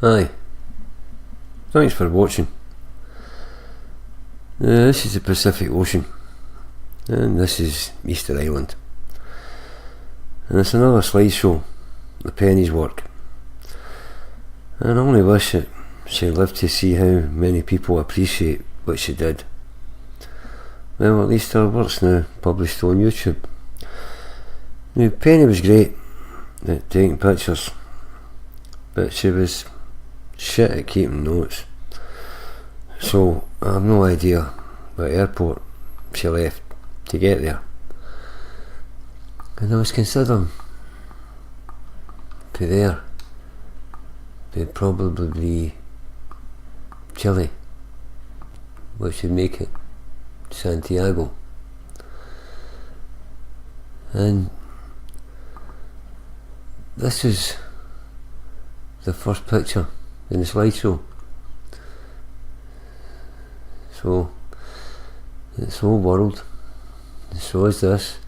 Hi, thanks for watching. This is the Pacific Ocean, and this is Easter Island, and it's another slideshow, the penny's work. And I only wish that she lived to see how many people appreciate what she did. Well, at least her work's now published on YouTube. Now, Penny was great at taking pictures, but she was shit at keeping notes. So I have no idea what airport she left to get there. And I was considering to there they'd probably be Chile, which would make it Santiago. And this is the first picture in the slideshow. So it's whole world, and so is this.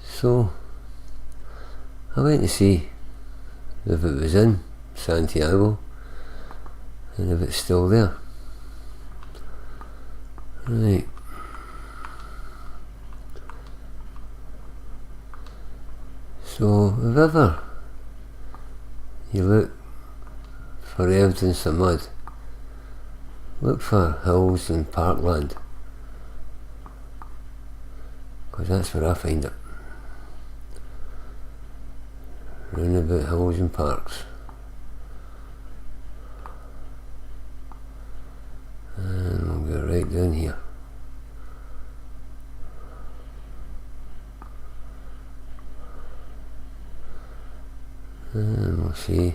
So I went to see if it was in Santiago and if it's still there. Right. So if ever you look for evidence of mud, look for hills and parkland, because that's where I find it. Round about hills and parks. And we'll go right down here. And we'll see.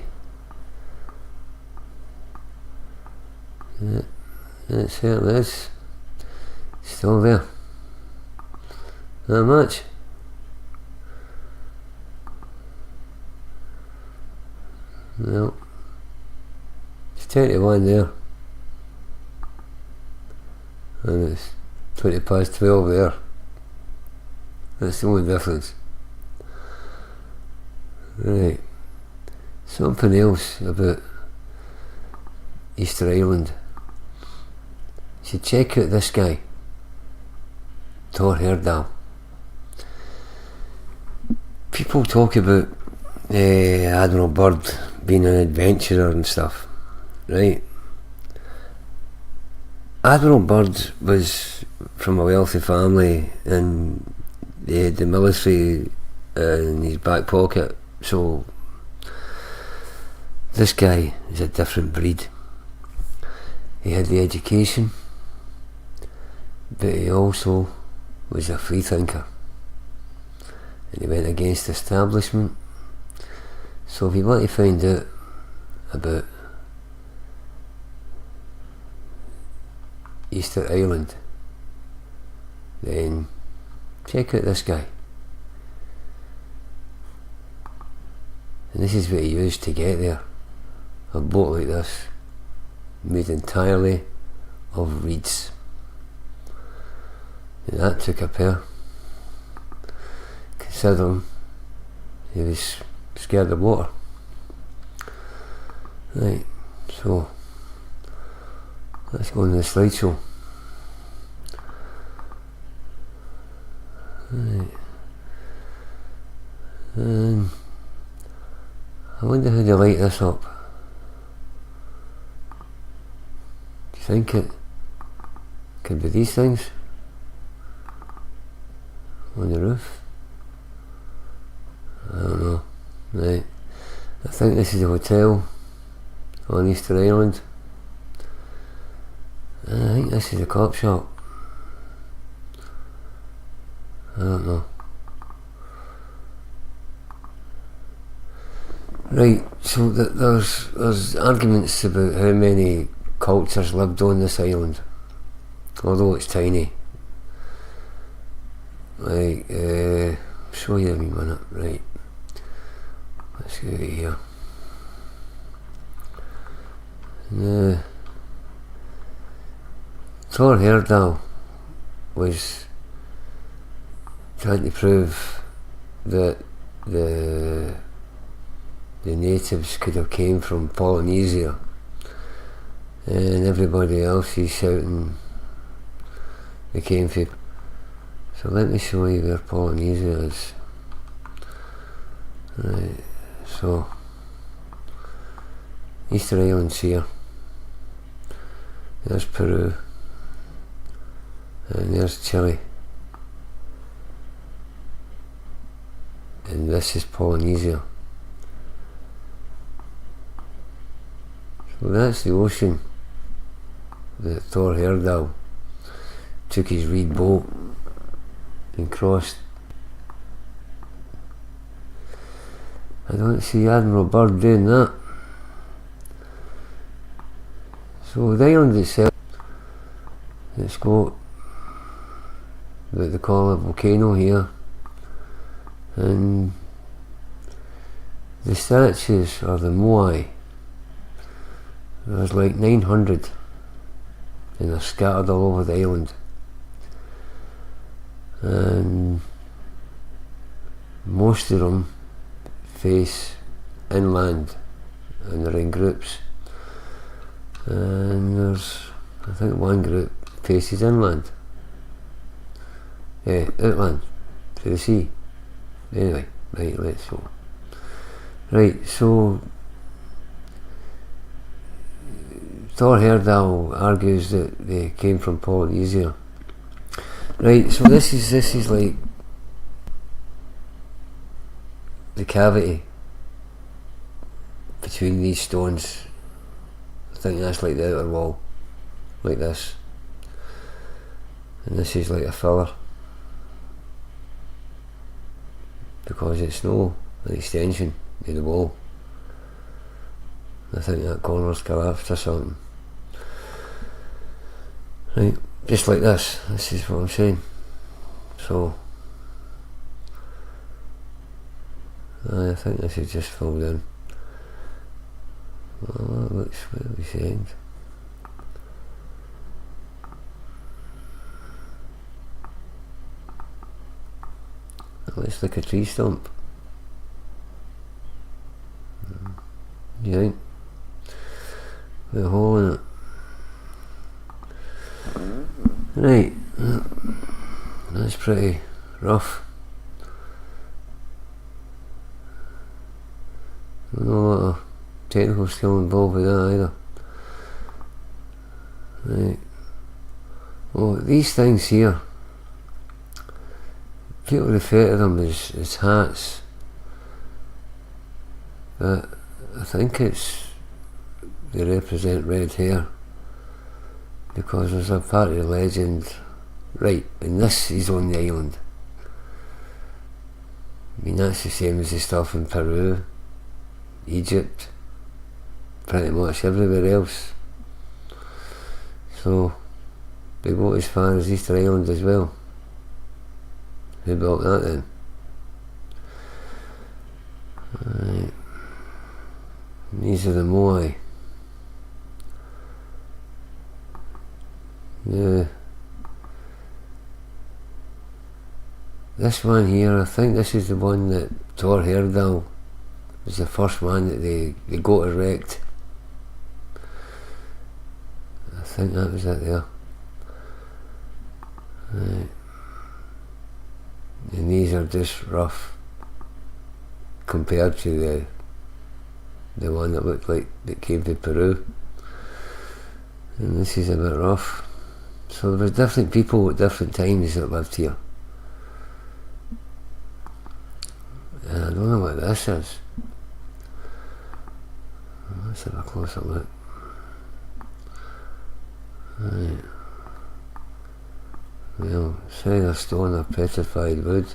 Yeah, it certainly is still there. Not much. No. It's 21 there. And it's 20 past 12 there. That's the only difference. Right. Something else about Easter Island. You should check out this guy, Thor Heyerdahl. People talk about Admiral Byrd being an adventurer and stuff, right? Admiral Byrd was from a wealthy family and he had the military in his back pocket, so this guy is a different breed. He had the education, but he also was a free thinker, and he went against the establishment. So if you want to find out about Easter Island, then check out this guy. And this is what he used to get there. A boat like this, made entirely of reeds. And that took a pair, considering he was scared of water. Right, so let's go on to the slideshow. Right. And I wonder how they light this up. Do you think it could be these things on the roof? I don't know. Right. I think this is a hotel on Easter Island. And I think this is a cop shop. I don't know. Right, so there's arguments about how many cultures lived on this island, although it's tiny. Like, show you in a minute. Right, let's go here. Thor Heyerdahl was trying to prove that the the natives could have came from Polynesia, and everybody else is shouting they came from. So let me show you where Polynesia is. Right, so Easter Island's here. There's Peru, and there's Chile, and this is Polynesia. So that's the ocean that Thor Heyerdahl took his reed boat and crossed. I don't see Admiral Byrd doing that. So the island itself, it's got what they call a volcano here, and the statues are the moai. There's like 900, and they're scattered all over the island, and most of them face inland, and they're in groups, and there's, I think, one group faces inland, outland, to the sea. Anyway, right, let's go. Right, so Thor Heyerdahl argues that they came from Polynesia. Right, so this is like the cavity between these stones. I think that's like the outer wall, like this, and this is like a filler, because it's no an extension of the wall. I think that corner's collapsed or something. Right, just like this. This is what I'm saying. So I think this is just filled in. Oh, that looks really saying. It looks like a tree stump. You think? With a hole in it. Right, that's pretty rough. Not a lot of technical skill involved with that either. Right. Well, these things here, people refer to them as hats, but I think they represent red hair, because there's a part of the legend, right, and this is on the island. I mean, that's the same as the stuff in Peru, Egypt, pretty much everywhere else. So they go as far as Easter Island as well. Who built that then? Right. These are the moai. This one here, I think this is the one that Thor Heyerdahl was the first one that they got erect. I think that was it there. Right. And these are just rough compared to the one that looked like that came to Peru. And this is a bit rough. So there were different people at different times that lived here. And I don't know what this is. Let's have a closer look. Right. Well, side of stone or petrified wood.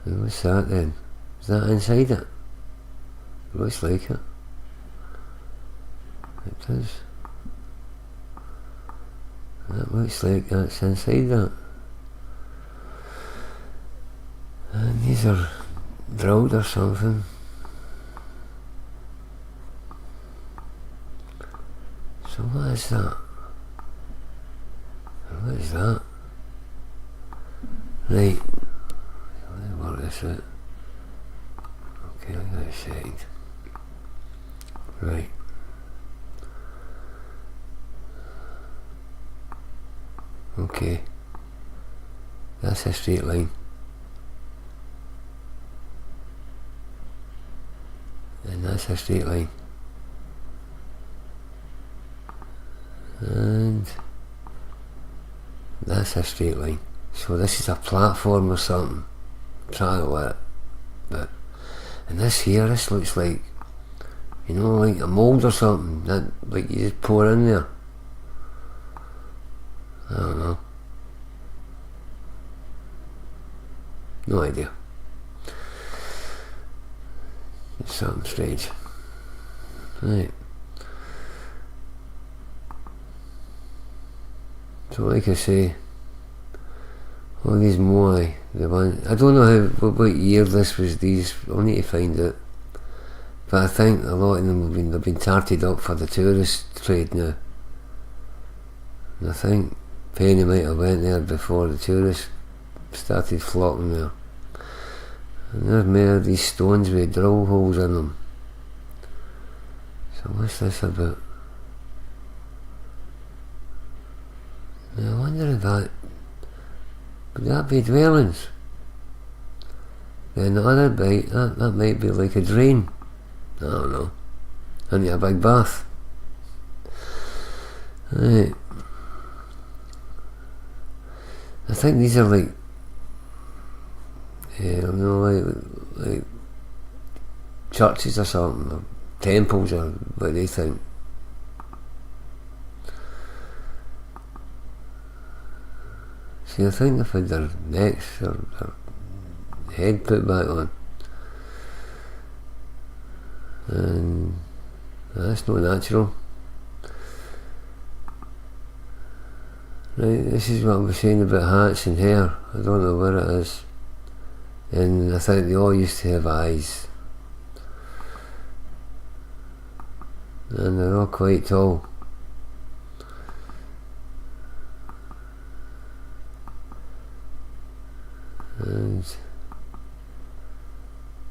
And what's that then? Is that inside it? It looks like it. It does. That looks like that's inside that. And these are drilled or something. So what is that? What is that? Right. Let me work this out. Okay, I got it saved. Right. Okay. That's a straight line. And that's a straight line. And that's a straight line. So this is a platform or something. I'm trying to let it. But, and this here, this looks like, you know, like a mould or something that like you just pour in there. I don't know. No idea. It's something strange. Right. So like I say, all these moai, the one, I don't know what year this was, these, I'll need to find it. But I think a lot of them they've been tarted up for the tourist trade now. And I think Penny might have went there before the tourists started flocking there. And there's made of these stones with drill holes in them. So what's this about? Now I wonder if that, would that be dwellings? Then the other bit, that might be like a drain. I don't know. Into a big bath. Right. I think these are like, I don't know, like churches or something, or temples, or what they think. See, I think they've had their necks or their head put back on. And that's not natural. Right, this is what I was saying about hats and hair. I don't know where it is. And I think they all used to have eyes. And they're all quite tall. And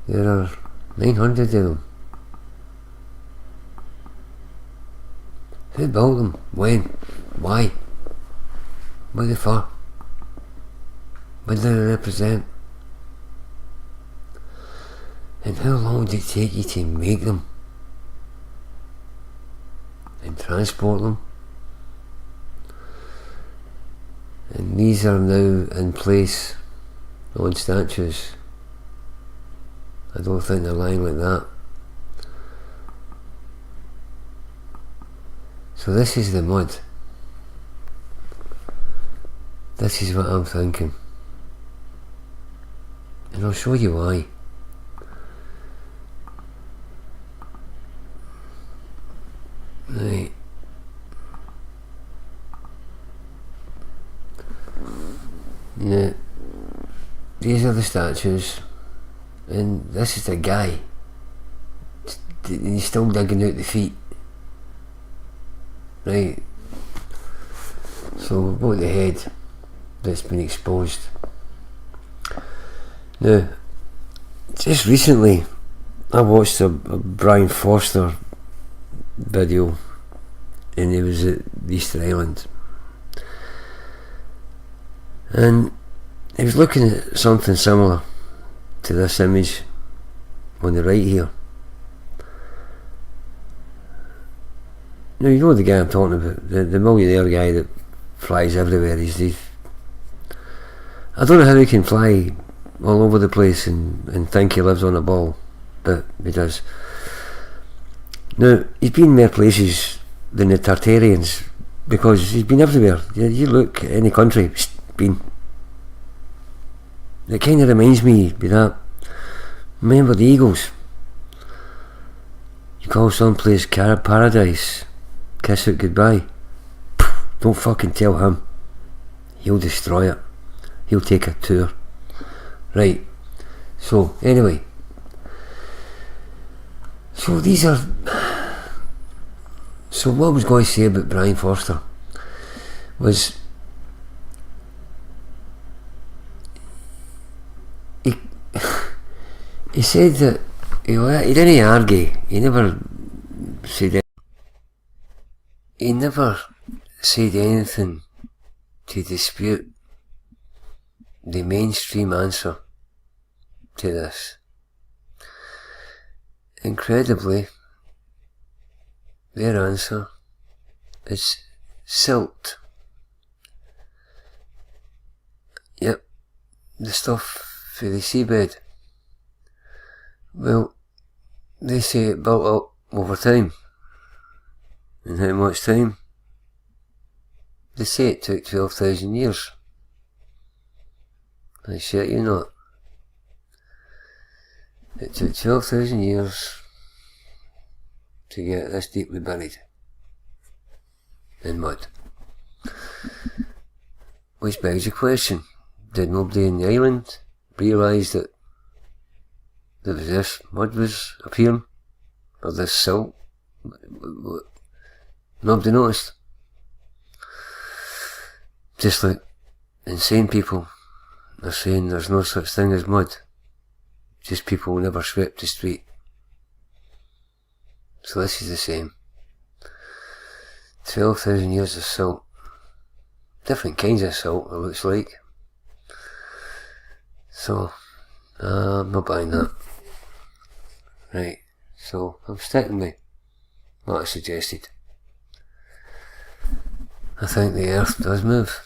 there are 900 of them. Who built them? When? Why? What are they for? What do they represent? And how long did it take you to make them? And transport them? And these are now in place on statues. I don't think they're lying like that. So this is the mud. This is what I'm thinking. And I'll show you why. Right. Now, these are the statues, and this is the guy. He's still digging out the feet. Right. So we've got the head that's been exposed. Now, just recently I watched a Brian Foerster video, and he was at Easter Island, and he was looking at something similar to this image on the right here. Now you know the guy I'm talking about, the millionaire guy that flies everywhere. He's I don't know how he can fly all over the place and think he lives on a ball, but he does. Now, he's been more places than the Tartarians, because he's been everywhere. You look at any country, he's been. It kind of reminds me of that. Remember the Eagles? You call some place paradise, kiss it goodbye. Don't fucking tell him. He'll destroy it. He'll take a tour. Right. So, anyway. So these are... So what I was going to say about Brian Foerster was... He said that he didn't argue. He never said he never said anything to dispute the mainstream answer to this. Incredibly, their answer is silt. Yep, the stuff for the seabed. Well, they say it built up over time. And how much time? They say it took 12,000 years. I shit you not. It took 12,000 years to get this deeply buried in mud. Which begs the question, did nobody in the island realise that there was this mud was appearing? Or this silt? Nobody noticed. Just like insane people are saying there's no such thing as mud. Just people never swept the street. So this is the same. 12,000 years of silt. Different kinds of silt, it looks like. So, I'm not buying that. Right, so I'm sticking with what I suggested. I think the earth does move.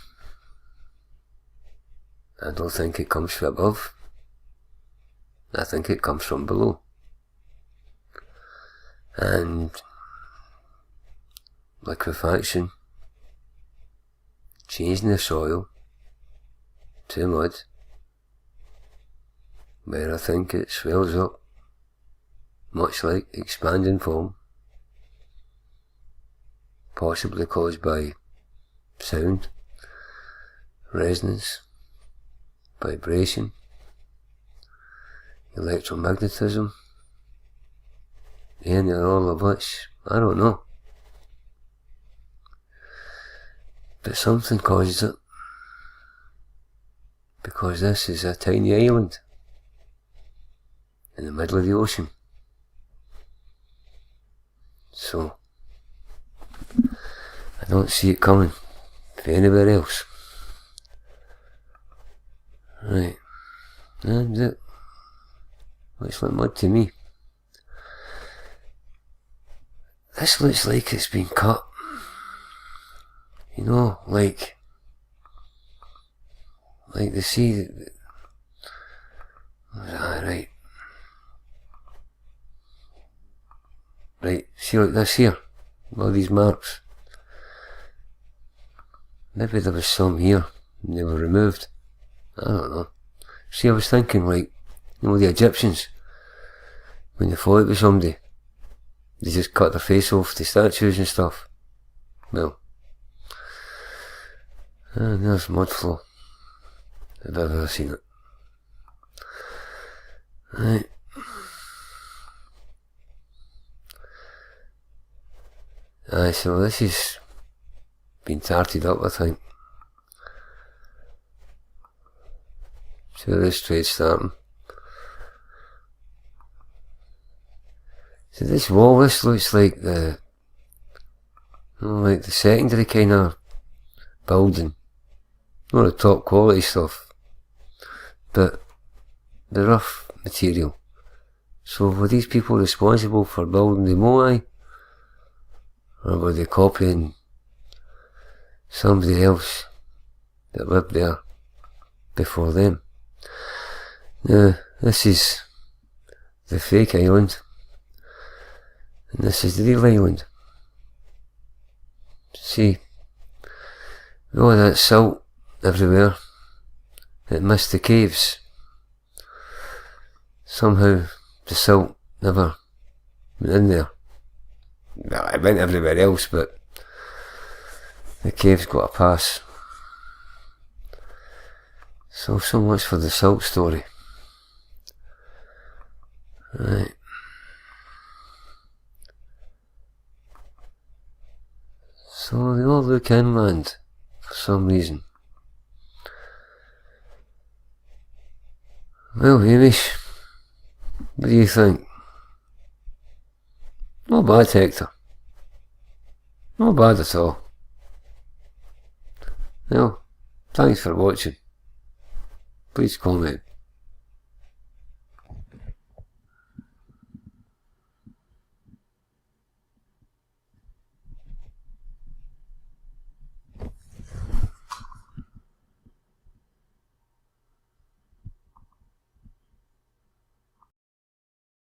I don't think it comes from above. I think it comes from below. And liquefaction, changing the soil to mud, where I think it swells up, much like expanding foam, possibly caused by sound, resonance, vibration, electromagnetism, any or all of which, I don't know. But something causes it, because this is a tiny island in the middle of the ocean. So, I don't see it coming for anywhere else. Right, and it looks like mud to me. This looks like it's been cut. You know, like the sea. Right. Right, see like this here, all these marks. Maybe there was some here, and they were removed. I don't know. See, I was thinking like, you know, the Egyptians, when they fought with somebody, they just cut their face off the statues and stuff. Well, and there's Mudflood, if I've ever seen it. Right. Aye, so this has been tarted up, I think. So this trade's starting. So this wall, this looks like the secondary kind of building. Not the top quality stuff, but the rough material. So were these people responsible for building the Moai? Or were they copying somebody else that lived there before them? Now, this is the fake island, and this is the real island. See, all that silt everywhere, it missed the caves. Somehow the silt never went in there. Well, it went everywhere else, but the caves got a pass. So much for the silt story. Right. So they all look inland for some reason. Well, Hamish, what do you think? Not bad, Hector. Not bad at all. Well, thanks for watching. Please comment.